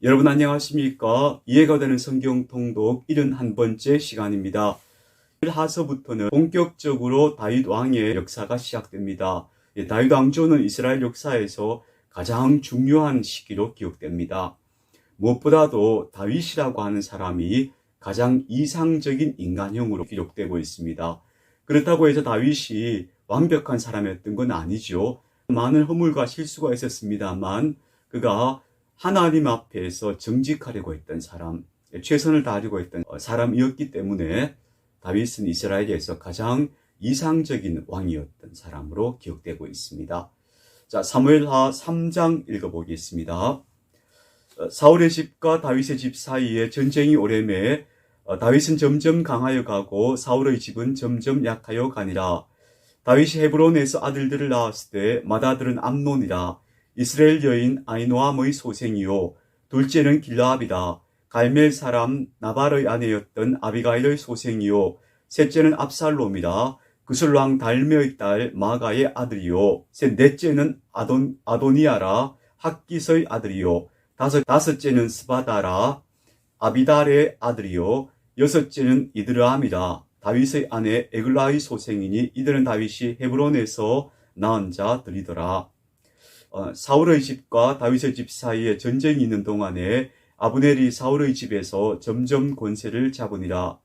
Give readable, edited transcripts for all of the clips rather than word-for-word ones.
여러분 안녕하십니까? 이해가 되는 성경 통독 71번째 시간입니다. 하서부터는 본격적으로 다윗 왕의 역사가 시작됩니다. 다윗 왕조는 이스라엘 역사에서 가장 중요한 시기로 기억됩니다. 무엇보다도 다윗이라고 하는 사람이 가장 이상적인 인간형으로 기록되고 있습니다. 그렇다고 해서 다윗이 완벽한 사람이었던 건 아니죠. 많은 허물과 실수가 있었습니다만 그가 하나님 앞에서 정직하려고 했던 사람, 최선을 다하려고 했던 사람이었기 때문에 다윗은 이스라엘에서 가장 이상적인 왕이었던 사람으로 기억되고 있습니다. 자, 사무엘하 3장 읽어보겠습니다. 사울의 집과 다윗의 집 사이에 전쟁이 오래매 다윗은 점점 강하여 가고 사울의 집은 점점 약하여 가니라. 다윗이 헤브론에서 아들들을 낳았을 때 맏아들은 암논이라. 이스라엘 여인 아히노암의 소생이요 둘째는 길라압이다. 갈멜 사람 나발의 아내였던 아비가일의 소생이요 셋째는 압살롬이라. 그술왕 달메의 딸 마가의 아들이요 넷째는 아도니아라. 학깃의 아들이요 다섯째는 스바다라. 아비달의 아들이요 여섯째는 이드르암이라. 다윗의 아내 에글라의 소생이니 이들은 다윗이 헤브론에서 낳은 자들이더라. 사울의 집과 다윗의 집 사이에 전쟁이 있는 동안에 아브넬이 사울의 집에서 점점 권세를 잡으니라.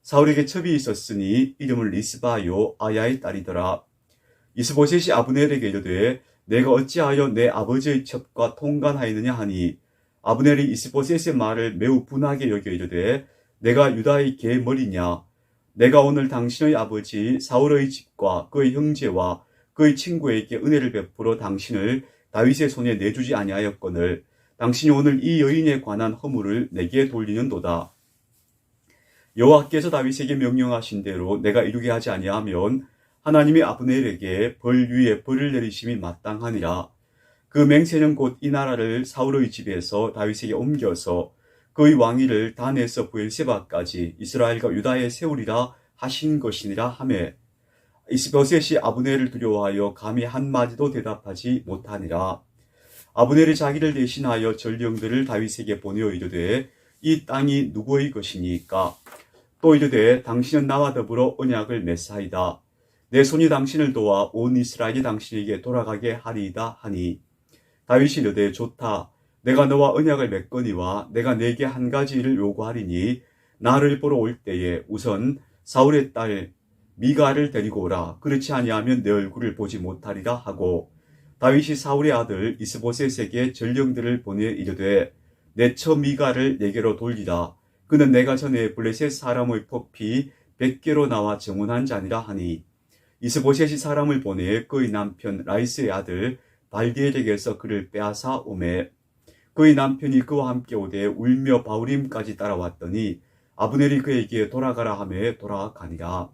사울에게 첩이 있었으니 이름을 리스바요 아야의 딸이더라. 이스보셋이 아브넬에게 이르되 내가 어찌하여 내 아버지의 첩과 통간하였느냐 하니 아브넬이 이스보셋의 말을 매우 분하게 여겨 이르되 내가 유다의 계머리냐. 내가 오늘 당신의 아버지 사울의 집과 그의 형제와 그의 친구에게 은혜를 베풀어 당신을 다윗의 손에 내주지 아니하였거늘 당신이 오늘 이 여인에 관한 허물을 내게 돌리는도다. 여호와께서 다윗에게 명령하신 대로 내가 이루게 하지 아니하면 하나님이 아브넬에게 벌 위에 벌을 내리심이 마땅하니라. 그 맹세는 곧 이 나라를 사울의 집에서 다윗에게 옮겨서 그의 왕위를 단에서 브엘세바까지 이스라엘과 유다에 세우리라 하신 것이니라 하매 이스보셋이 아브넬을 두려워하여 감히 한마디도 대답하지 못하니라. 아브넬이 자기를 대신하여 전령들을 다윗에게 보내어 이르되 이 땅이 누구의 것이니까. 또 이르되 당신은 나와 더불어 언약을 맺사이다. 내 손이 당신을 도와 온 이스라엘이 당신에게 돌아가게 하리이다 하니 다윗이 이르되 좋다. 내가 너와 언약을 맺거니와 내가 내게 한 가지 일을 요구하리니 나를 보러 올 때에 우선 사울의 딸 미가를 데리고 오라. 그렇지 아니하면 내 얼굴을 보지 못하리라 하고 다윗이 사울의 아들 이스보셋에게 전령들을 보내 이르되 내 처 미가를 내게로 돌리라. 그는 내가 전에 블레셋 사람의 포피 100개로 나와 정원한 자니라 하니 이스보셋이 사람을 보내 그의 남편 라이스의 아들 발디엘에게서 그를 빼앗아 오매 그의 남편이 그와 함께 오되 울며 바울임까지 따라왔더니 아브넬이 그에게 돌아가라 하며 돌아가니라.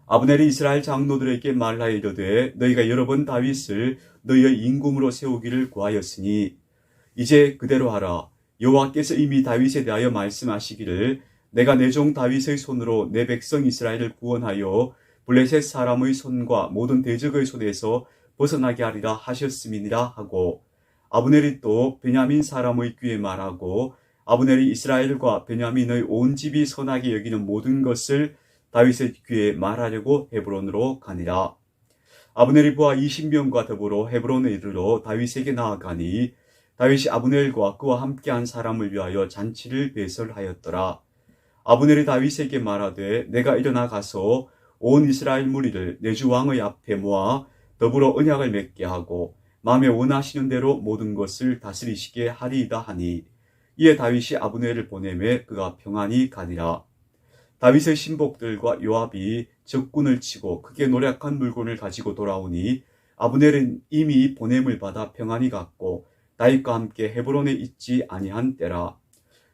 아브넬이 이스라엘 장로들에게 말하여 이르되 너희가 여러 번 다윗을 너희의 임금으로 세우기를 구하였으니 이제 그대로 하라. 여호와께서 이미 다윗에 대하여 말씀하시기를 내가 내 종 다윗의 손으로 내 백성 이스라엘을 구원하여 블레셋 사람의 손과 모든 대적의 손에서 벗어나게 하리라 하셨음이니라 하고 아브넬이 또 베냐민 사람의 귀에 말하고 아브넬이 이스라엘과 베냐민의 온 집이 선하게 여기는 모든 것을 다윗의 귀에 말하려고 헤브론으로 가니라. 아브넬이 부하 20명과 더불어 헤브론에 이르러 다윗에게 나아가니 다윗이 아브넬과 그와 함께한 사람을 위하여 잔치를 배설하였더라. 아브넬이 다윗에게 말하되 내가 일어나 가서 온 이스라엘 무리를 내 주 왕의 앞에 모아 더불어 언약을 맺게 하고 마음에 원하시는 대로 모든 것을 다스리시게 하리이다 하니 이에 다윗이 아브넬을 보내매 그가 평안히 가니라. 다윗의 신복들과 요압이 적군을 치고 크게 노력한 물건을 가지고 돌아오니 아브넬은 이미 보냄을 받아 평안히 갔고 다윗과 함께 헤브론에 있지 아니한 때라.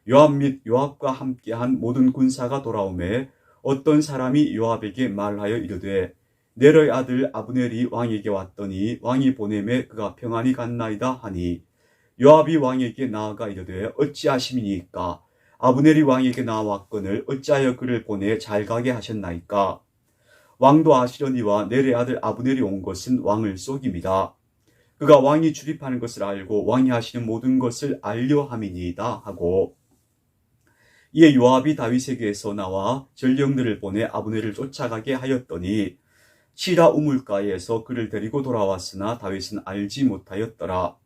요압 및 요압과 함께한 모든 군사가 돌아오매 어떤 사람이 요압에게 말하여 이르되 넬의 아들 아브넬이 왕에게 왔더니 왕이 보내매 그가 평안히 갔나이다 하니 요압이 왕에게 나아가 이르되 어찌하심이니까. 아브넬이 왕에게 나왔거늘 어찌하여 그를 보내 잘 가게 하셨나이까. 왕도 아시려니와 넬의 아들 아브넬이 온 것은 왕을 속임이다. 그가 왕이 출입하는 것을 알고 왕이 하시는 모든 것을 알려 함이니이다 하고, 이에 요압이 다윗에게서 나와 전령들을 보내 아브넬을 쫓아가게 하였더니 시라 우물가에서 그를 데리고 돌아왔으나 다윗은 알지 못하였더라.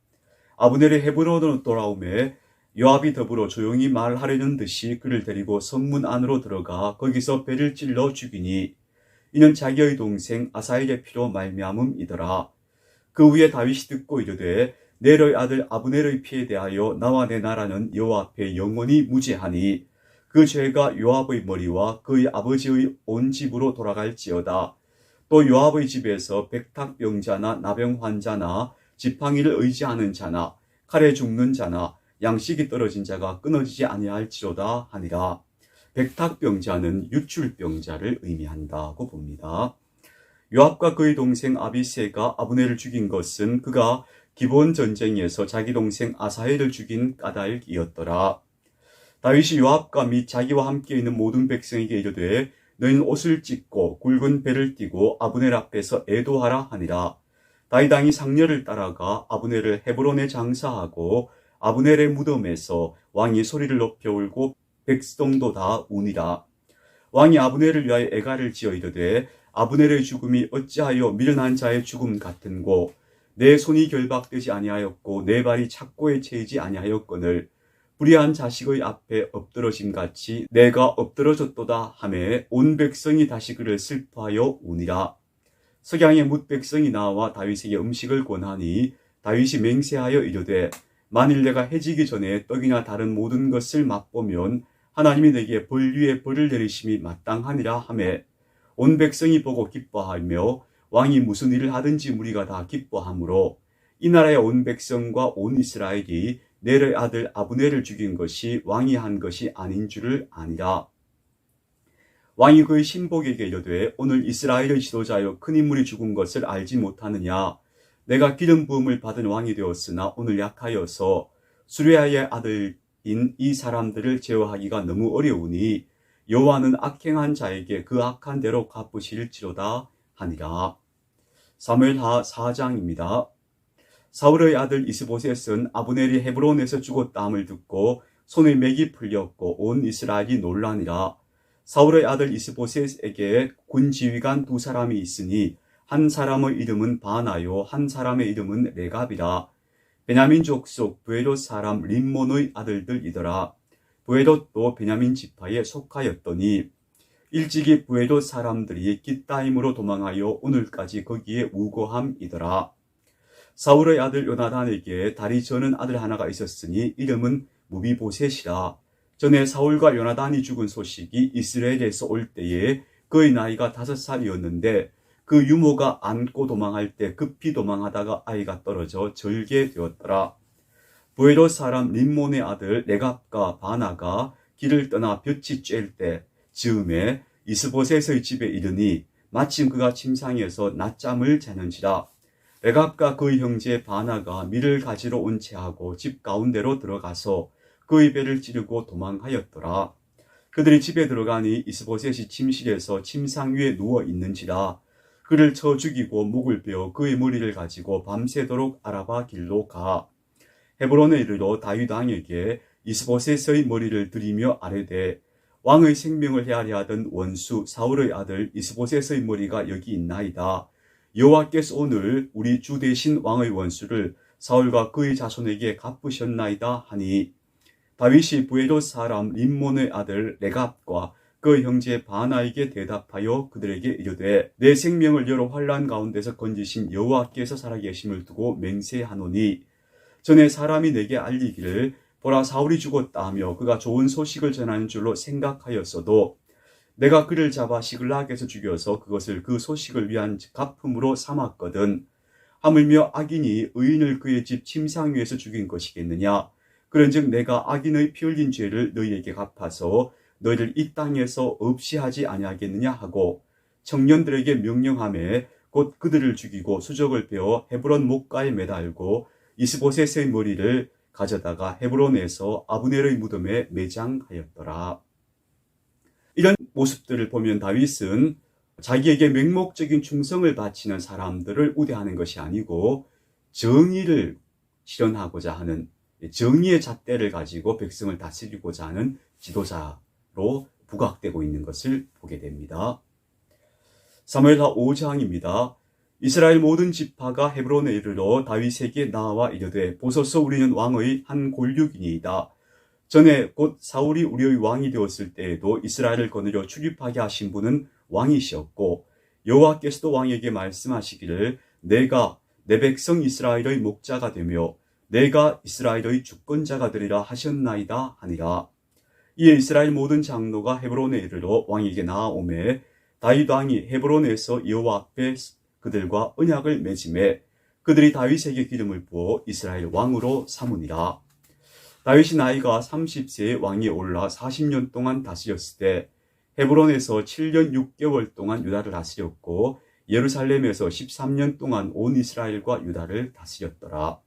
아브넬이 헤브론으로 돌아오매 요압이 더불어 조용히 말하려는 듯이 그를 데리고 성문 안으로 들어가 거기서 배를 찔러 죽이니 이는 자기의 동생 아사엘의 피로 말미암음이더라. 그 후에 다윗이 듣고 이르되 넬의 아들 아브넬의 피에 대하여 나와 내 나라는 여호와 앞에 영원히 무죄하니 그 죄가 요압의 머리와 그의 아버지의 온 집으로 돌아갈지어다. 또 요압의 집에서 백탁병자나 나병 환자나 지팡이를 의지하는 자나 칼에 죽는 자나 양식이 떨어진 자가 끊어지지 아니할지로다 하니라. 백탁병자는 유출병자를 의미한다고 봅니다. 요압과 그의 동생 아비새가 아브넬을 죽인 것은 그가 기본 전쟁에서 자기 동생 아사헬을 죽인 까닭이었더라. 다윗이 요압과 및 자기와 함께 있는 모든 백성에게 이르되 너희는 옷을 찢고 굵은 배를 띠고 아브넬 앞에서 애도하라 하니라. 다윗 왕이 상렬을 따라가 아브넬을 헤브론에 장사하고 아브넬의 무덤에서 왕이 소리를 높여 울고 백성도 다 우니라. 왕이 아브넬을 위하여 애가를 지어 이르되 아브넬의 죽음이 어찌하여 미련한 자의 죽음 같은고 내 손이 결박되지 아니하였고 내 발이 착고에 채이지 아니하였거늘 불의한 자식의 앞에 엎드러짐 같이 내가 엎드러졌도다 하매 온 백성이 다시 그를 슬퍼하여 우니라. 석양의 뭇 백성이 나와 다윗에게 음식을 권하니 다윗이 맹세하여 이르되 만일 내가 해지기 전에 떡이나 다른 모든 것을 맛보면 하나님이 내게 벌 위에 벌을 내리심이 마땅하니라 하매 온 백성이 보고 기뻐하며 왕이 무슨 일을 하든지 무리가 다 기뻐하므로 이 나라의 온 백성과 온 이스라엘이 넬의 아들 아브넬을 죽인 것이 왕이 한 것이 아닌 줄을 아니라. 왕이 그의 신복에게 이르되 오늘 이스라엘의 지도자여 큰 인물이 죽은 것을 알지 못하느냐. 내가 기름 부음을 받은 왕이 되었으나 오늘 약하여서 수레아의 아들인 이 사람들을 제어하기가 너무 어려우니 여호와는 악행한 자에게 그 악한 대로 갚으실지로다 하니라. 사무엘하 4장입니다. 사울의 아들 이스보셋은 아브넬이 헤브론에서 죽었다 함을 듣고 손에 맥이 풀렸고 온 이스라엘이 놀라니라. 사울의 아들 이스보셋에게 군 지휘관 두 사람이 있으니 한 사람의 이름은 바나요 한 사람의 이름은 레갑이라. 베냐민 족속 부에롯 사람 림몬의 아들들이더라. 부에롯도 베냐민 지파에 속하였더니 일찍이 부에롯 사람들이 깃다임으로 도망하여 오늘까지 거기에 우거함이더라. 사울의 아들 요나단에게 다리 저는 아들 하나가 있었으니 이름은 무비보셋이라. 전에 사울과 요나단이 죽은 소식이 이스라엘에서 올 때에 그의 나이가 5살이었는데 그 유모가 안고 도망할 때 급히 도망하다가 아이가 떨어져 절게 되었더라. 부에롯 사람 림몬의 아들 레갑과 바나가 길을 떠나 볕이 쬐을 때 즈음에 이스보셋의 집에 이르니 마침 그가 침상에서 낮잠을 자는지라. 레갑과 그의 형제 바나가 밀을 가지러 온 채하고 집 가운데로 들어가서 그의 배를 찌르고 도망하였더라. 그들이 집에 들어가니 이스보셋이 침실에서 침상 위에 누워 있는지라. 그를 쳐 죽이고 목을 베어 그의 머리를 가지고 밤새도록 아라바 길로 가. 헤브론에 이르러 다윗 왕에게 이스보셋의 머리를 들이며 아뢰되 왕의 생명을 헤아려 하던 원수 사울의 아들 이스보셋의 머리가 여기 있나이다. 여호와께서 오늘 우리 주 대신 왕의 원수를 사울과 그의 자손에게 갚으셨나이다 하니 다윗이 부에롯 사람 림몬의 아들 레갑과 그 형제 바나에게 대답하여 그들에게 이르되 내 생명을 여러 환난 가운데서 건지신 여호와께서 살아계심을 두고 맹세하노니 전에 사람이 내게 알리기를 보라 사울이 죽었다 하며 그가 좋은 소식을 전하는 줄로 생각하였어도 내가 그를 잡아 시글락에서 죽여서 그것을 그 소식을 위한 갚음으로 삼았거든. 하물며 악인이 의인을 그의 집 침상 위에서 죽인 것이겠느냐. 그런즉 내가 악인의 피 흘린 죄를 너희에게 갚아서 너희를 이 땅에서 없이 하지 아니하겠느냐 하고 청년들에게 명령하매 곧 그들을 죽이고 수적을 베어 헤브론 목가에 매달고 이스보셋의 머리를 가져다가 헤브론에서 아브넬의 무덤에 매장하였더라. 이런 모습들을 보면 다윗은 자기에게 맹목적인 충성을 바치는 사람들을 우대하는 것이 아니고 정의를 실현하고자 하는 정의의 잣대를 가지고 백성을 다스리고자 하는 지도자로 부각되고 있는 것을 보게 됩니다. 사무엘하 5장입니다. 이스라엘 모든 지파가 헤브론에 이르러 다윗에게 나와 이르되 보소서 우리는 왕의 한 골육이니이다. 전에 곧 사울이 우리의 왕이 되었을 때에도 이스라엘을 거느려 출입하게 하신 분은 왕이시었고 여호와께서도 왕에게 말씀하시기를 내가 내 백성 이스라엘의 목자가 되며 내가 이스라엘의 주권자가 되리라 하셨나이다 하니라. 이에 이스라엘 모든 장로가 헤브론에 이르러 왕에게 나아오매 다윗 왕이 헤브론에서 여호와 앞에 그들과 언약을 맺음에 그들이 다윗에게 기름을 부어 이스라엘 왕으로 삼으니라. 다윗이 나이가 30세에 왕위에 올라 40년 동안 다스렸을 때 헤브론에서 7년 6개월 동안 유다를 다스렸고 예루살렘에서 13년 동안 온 이스라엘과 유다를 다스렸더라.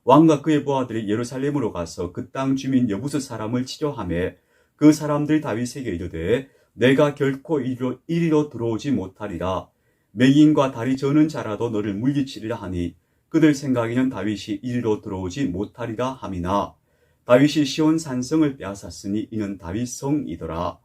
왕과 그의 부하들이 예루살렘으로 가서 그 땅 주민 여부스 사람을 치려하매 그 사람들이 다윗에게 이르되 내가 결코 이리로 들어오지 못하리라. 맹인과 다리 저는 자라도 너를 물리치리라 하니 그들 생각에는 다윗이 이리로 들어오지 못하리라 함이나 다윗이 시온 산성을 빼앗았으니 이는 다윗 성이더라.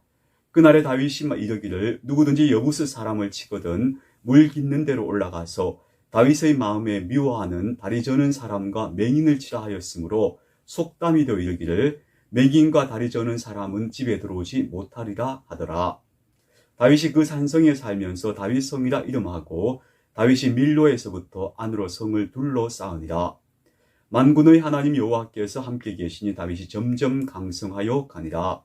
그날에 다윗이 이르기를 누구든지 여부스 사람을 치거든 물 깃는 데로 올라가서 다윗의 마음에 미워하는 다리 저는 사람과 맹인을 치라 하였으므로 속담이 되어 이르기를 맹인과 다리 저는 사람은 집에 들어오지 못하리라 하더라. 다윗이 그 산성에 살면서 다윗성이라 이름하고 다윗이 밀로에서부터 안으로 성을 둘러싸으니라. 만군의 하나님 여호와께서 함께 계시니 다윗이 점점 강성하여 가니라.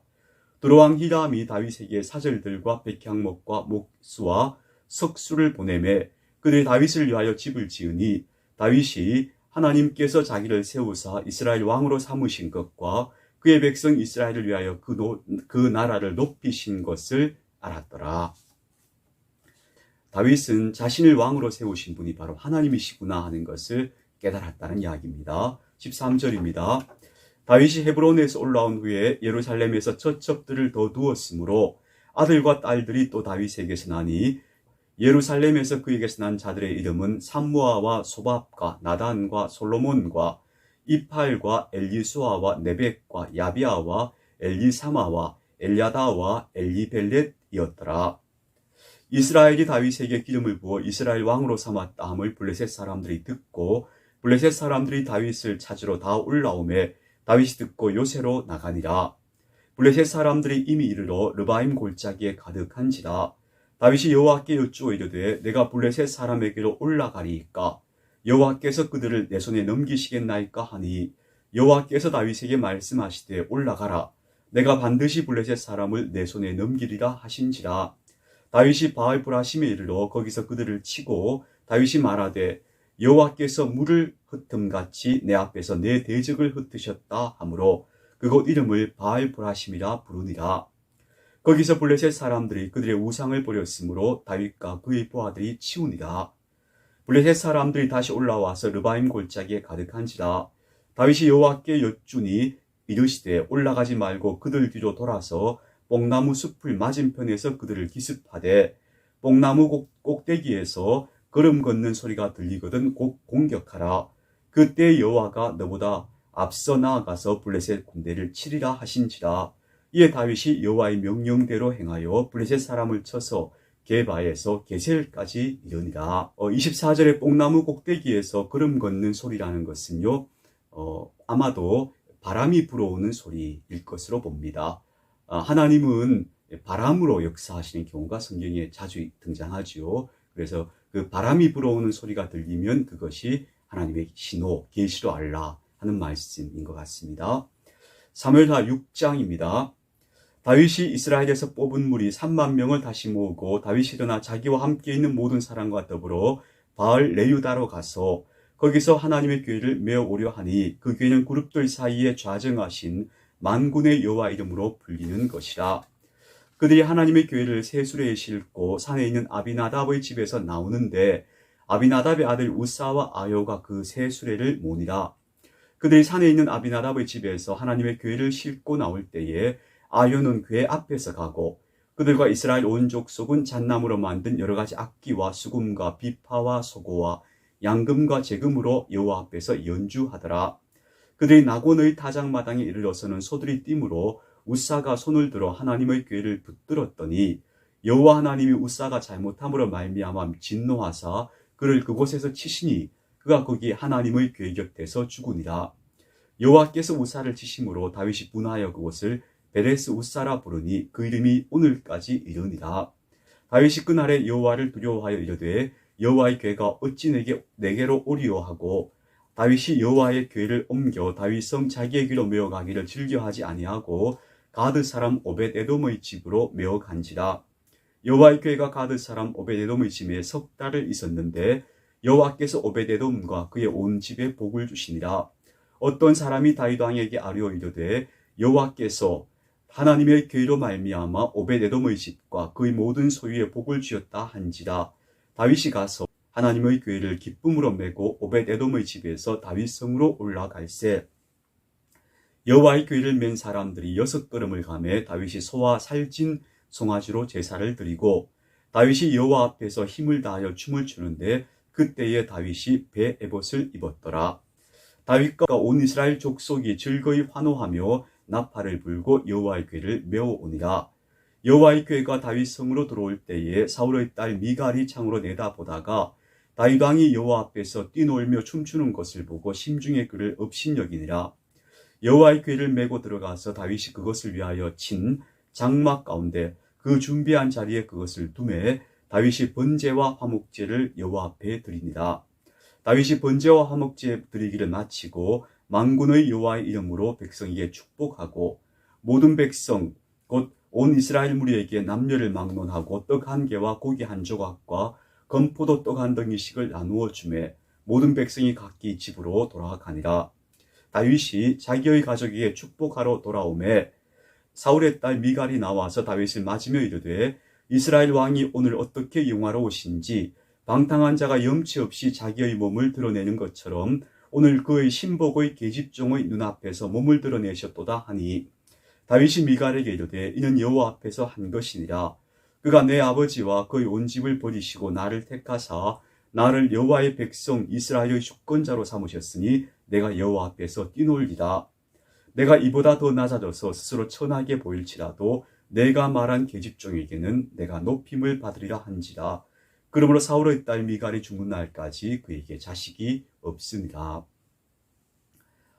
두로왕 히람이 다윗에게 사절들과 백향목과 목수와 석수를 보내매 그들이 다윗을 위하여 집을 지으니 다윗이 하나님께서 자기를 세우사 이스라엘 왕으로 삼으신 것과 그의 백성 이스라엘을 위하여 그 나라를 높이신 것을 알았더라. 다윗은 자신을 왕으로 세우신 분이 바로 하나님이시구나 하는 것을 깨달았다는 이야기입니다. 13절입니다. 다윗이 헤브론에서 올라온 후에 예루살렘에서 처첩들을 더 두었으므로 아들과 딸들이 또 다윗에게서 나니 예루살렘에서 그에게서 난 자들의 이름은 삼무아와 소밥과 나단과 솔로몬과 이팔과 엘리수아와 네벡과 야비아와 엘리사마와 엘야다와 엘리벨렛이었더라. 이스라엘이 다윗에게 기름을 부어 이스라엘 왕으로 삼았다 함을 블레셋 사람들이 듣고 블레셋 사람들이 다윗을 찾으러 다 올라오매 다윗이 듣고 요새로 나가니라. 블레셋 사람들이 이미 이르러 르바임 골짜기에 가득한지라. 다윗이 여호와께 여쭈어 이르되 내가 블레셋 사람에게로 올라가리이까 여호와께서 그들을 내 손에 넘기시겠나이까 하니 여호와께서 다윗에게 말씀하시되 올라가라. 내가 반드시 블레셋 사람을 내 손에 넘기리라 하신지라. 다윗이 바알브라심에 이르러 거기서 그들을 치고 다윗이 말하되 여호와께서 물을 흩음같이 내 앞에서 내 대적을 흩으셨다 하므로 그곳 이름을 바알브라심이라 부르니라. 거기서 블레셋 사람들이 그들의 우상을 버렸으므로 다윗과 그의 부하들이 치우니라. 블레셋 사람들이 다시 올라와서 르바임 골짜기에 가득한지라. 다윗이 여호와께 여쭈니 이르시되 올라가지 말고 그들 뒤로 돌아서 뽕나무 숲을 맞은편에서 그들을 기습하되 뽕나무 꼭대기에서 걸음 걷는 소리가 들리거든 곧 공격하라. 그때 여호와가 너보다 앞서 나아가서 블레셋 군대를 치리라 하신지라. 이에 다윗이 여호와의 명령대로 행하여 블레셋 사람을 쳐서 게바에서 게셀까지 이르니라. 24절에 뽕나무 꼭대기에서 걸음 걷는 소리라는 것은요, 아마도 바람이 불어오는 소리일 것으로 봅니다. 하나님은 바람으로 역사하시는 경우가 성경에 자주 등장하지요. 그래서 그 바람이 불어오는 소리가 들리면 그것이 하나님의 신호, 계시로 알라 하는 말씀인 것 같습니다. 사무엘하 6장입니다. 다윗이 이스라엘에서 뽑은 무리 3만 명을 다시 모으고 다윗이 일어나 자기와 함께 있는 모든 사람과 더불어 바알 레유다로 가서 거기서 하나님의 교회를 메어오려 하니 그 교회는 그룹들 사이에 좌정하신 만군의 여호와 이름으로 불리는 것이라. 그들이 하나님의 교회를 세수레에 싣고 산에 있는 아비나답의 집에서 나오는데 아비나답의 아들 우사와 아요가 그 세수레를 모니라. 그들이 산에 있는 아비나답의 집에서 하나님의 교회를 싣고 나올 때에 아요는 그의 앞에서 가고 그들과 이스라엘 온 족속은 잣나무로 만든 여러 가지 악기와 수금과 비파와 소고와 양금과 제금으로 여호와 앞에서 연주하더라. 그들이 낙원의 타작마당에 이르러서는 소들이 띠므로 우사가 손을 들어 하나님의 궤를 붙들었더니 여호와 하나님이 우사가 잘못함으로 말미암아 진노하사 그를 그곳에서 치시니 그가 거기 하나님의 궤 곁에서 죽으니라. 여호와께서 우사를 치심으로 다윗이 분하여 그곳을 베레스 우사라 부르니 그 이름이 오늘까지 이르니라. 다윗이 그날에 여호와를 두려워하여 이르되 여호와의 궤가 어찌 내게로 오리요 하고 다윗이 여호와의 궤를 옮겨 다윗성 자기의 귀로 메어가기를 즐겨하지 아니하고 가드 사람 오벳에돔의 집으로 메어간지라. 여호와의 궤가 가드 사람 오벳에돔의 집에 석 달을 있었는데 여호와께서 오벳에돔과 그의 온 집에 복을 주시니라. 어떤 사람이 다윗 왕에게 아뢰어 이르되 여호와께서 하나님의 궤로 말미암아 오벳에돔의 집과 그의 모든 소유에 복을 주었다 한지라. 다윗이 가서 하나님의 궤를 기쁨으로 메고 오벳에돔의 집에서 다윗성으로 올라갈새 여호와의 궤를 맨 사람들이 6걸음을 가매 다윗이 소와 살찐 송아지로 제사를 드리고 다윗이 여호와 앞에서 힘을 다하여 춤을 추는데 그때에 다윗이 배 에봇을 입었더라. 다윗과 온 이스라엘 족속이 즐거이 환호하며 나팔을 불고 여호와의 궤를 메어오니라. 여호와의 궤가 다윗 성으로 들어올 때에 사울의 딸 미갈이 창으로 내다보다가 다윗 왕이 여호와 앞에서 뛰놀며 춤추는 것을 보고 심중에 그를 업신여기니라. 여호와의 궤를 메고 들어가서 다윗이 그것을 위하여 친 장막 가운데 그 준비한 자리에 그것을 두매 다윗이 번제와 화목제를 여호와 앞에 드리니라. 다윗이 번제와 화목제 드리기를 마치고 만군의 여호와의 이름으로 백성에게 축복하고 모든 백성 곧 온 이스라엘 무리에게 남녀를 막론하고 떡 한 개와 고기 한 조각과 건포도 떡 한 덩이씩을 나누어 주매 모든 백성이 각기 집으로 돌아가니라. 다윗이 자기의 가족에게 축복하러 돌아오매 사울의 딸 미갈이 나와서 다윗을 맞으며 이르되 이스라엘 왕이 오늘 어떻게 영화로우신지 방탕한 자가 염치 없이 자기의 몸을 드러내는 것처럼 오늘 그의 신복의 계집종의 눈앞에서 몸을 드러내셨도다 하니 다윗이 미갈에게 이르되 이는 여호와 앞에서 한 것이니라. 그가 내 아버지와 그의 온 집을 버리시고 나를 택하사 나를 여호와의 백성 이스라엘의 주권자로 삼으셨으니 내가 여호와 앞에서 뛰놀리라. 내가 이보다 더 낮아져서 스스로 천하게 보일지라도 내가 말한 계집종에게는 내가 높임을 받으리라 한지라. 그러므로 사울의 딸 미갈이 죽는 날까지 그에게 자식이 없습니다.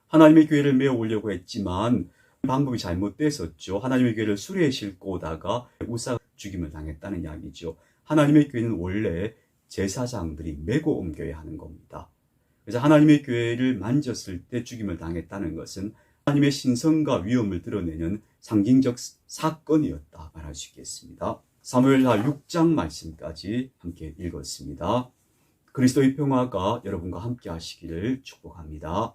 하나님의 궤를 메어 오려고 했지만 방법이 잘못됐었죠. 하나님의 궤를 수레에 싣고 오다가 우사가 죽임을 당했다는 이야기죠. 하나님의 궤는 원래 제사장들이 메고 옮겨야 하는 겁니다. 그래서 하나님의 궤를 만졌을 때 죽임을 당했다는 것은 하나님의 신성과 위엄을 드러내는 상징적 사건이었다 말할 수 있겠습니다. 사무엘하 6장 말씀까지 함께 읽었습니다. 그리스도의 평화가 여러분과 함께 하시기를 축복합니다.